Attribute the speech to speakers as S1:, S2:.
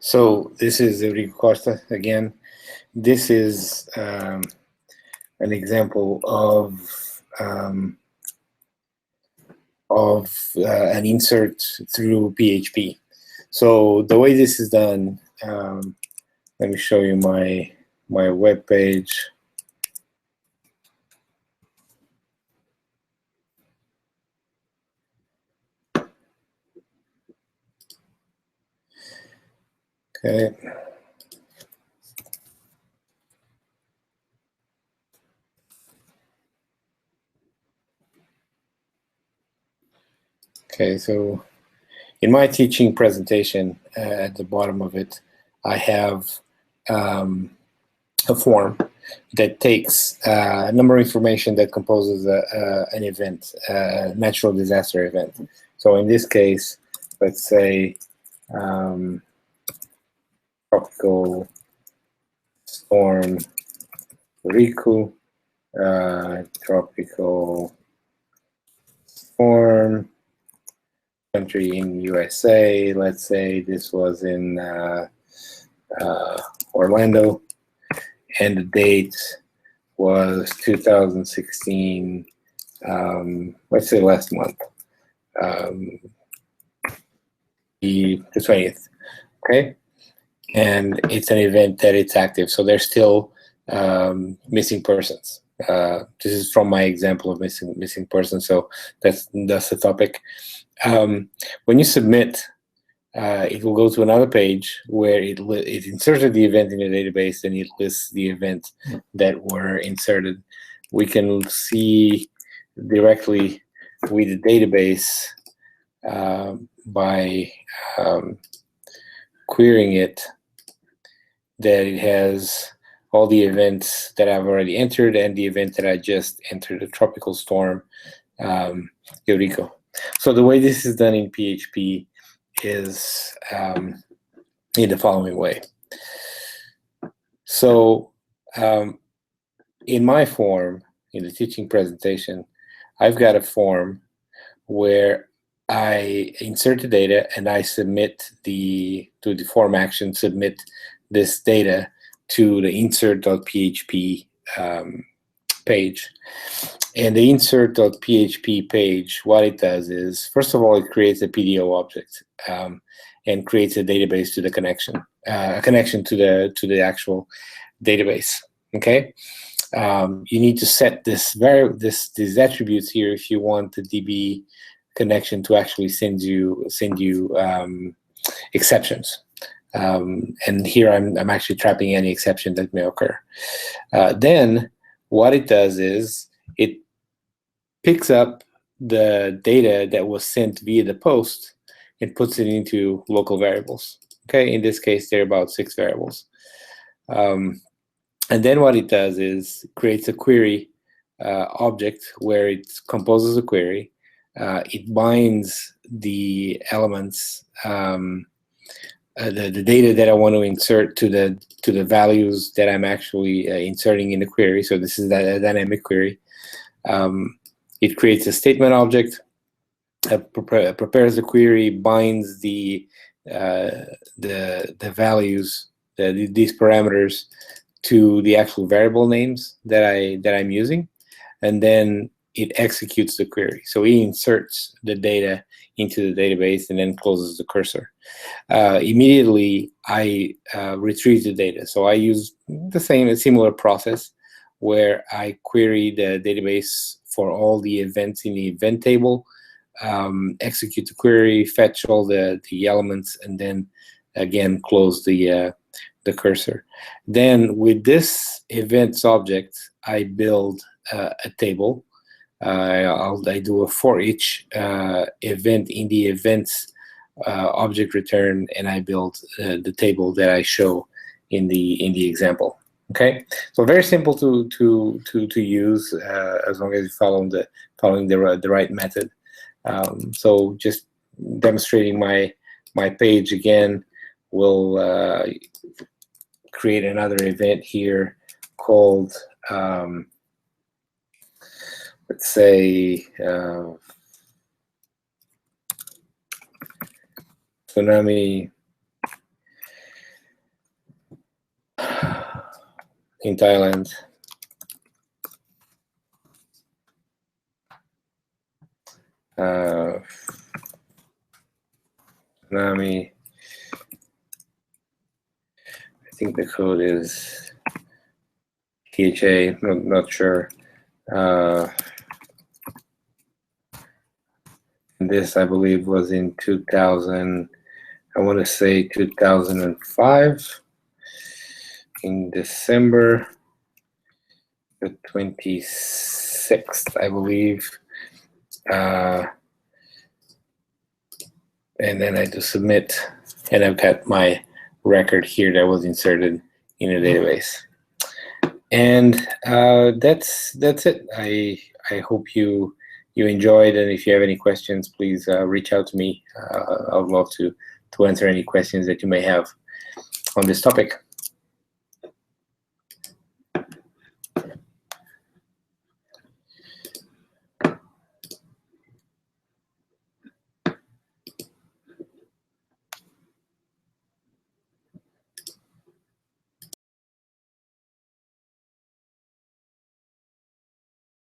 S1: So this is Enrico Costa again. This is an example of an insert through PHP. So the way this is done, let me show you my web page. Okay. Okay, so in my teaching presentation, at the bottom of it, I have a form that takes a number of information that composes an event, a natural disaster event. So in this case, let's say tropical storm Riku, tropical storm country in USA. Let's say this was in Orlando, and the date was 2016, let's say last month, the 20th, okay? And it's an event that it's active, so there's still missing persons. This is from my example of missing persons, so that's the topic. When you submit, it will go to another page where it inserted the event in the database, and it lists the events that were inserted. We can see directly with the database by querying it that it has all the events that I've already entered and the event that I just entered, the tropical storm Eureka. So the way this is done in PHP is in the following way. So in my form, in the teaching presentation, I've got a form where I insert the data and I submit to the form action, submit this data to the insert.php page. And the insert.php page, what it does is, first of all, it creates a PDO object and creates a database to the connection, a connection to the actual database. Okay, you need to set these attributes here if you want the DB connection to actually send you exceptions. And here I'm actually trapping any exception that may occur. Then what it does is it picks up the data that was sent via the post and puts it into local variables. Okay, in this case, there are about 6 variables. And then what it does is creates a query object where it composes a query. It binds the elements, the data that I want to insert to the values that I'm actually inserting in the query. So this is a dynamic query. It creates a statement object, prepares the query, binds the values, these parameters, to the actual variable names that I'm using, and then it executes the query. So it inserts the data into the database and then closes the cursor. Immediately, I retrieve the data. So I use a similar process where I query the database for all the events in the event table, execute the query, fetch all the elements, and then again close the cursor. Then with this events object, I build a table. I do a for each event in the events object return, and I build the table that I show in the example. Okay, so very simple to use as long as you following the right method. So just demonstrating my page again, we'll create another event here called let's say tsunami in Thailand. Nami. I think the code is PHA. Not sure. This, I believe, was in 2000. I want to say 2005, in December the 26th, I believe. And then I just submit, and I've got my record here that was inserted in a database. And that's it. I hope you enjoyed, and if you have any questions, please reach out to me. I would love to answer any questions that you may have on this topic.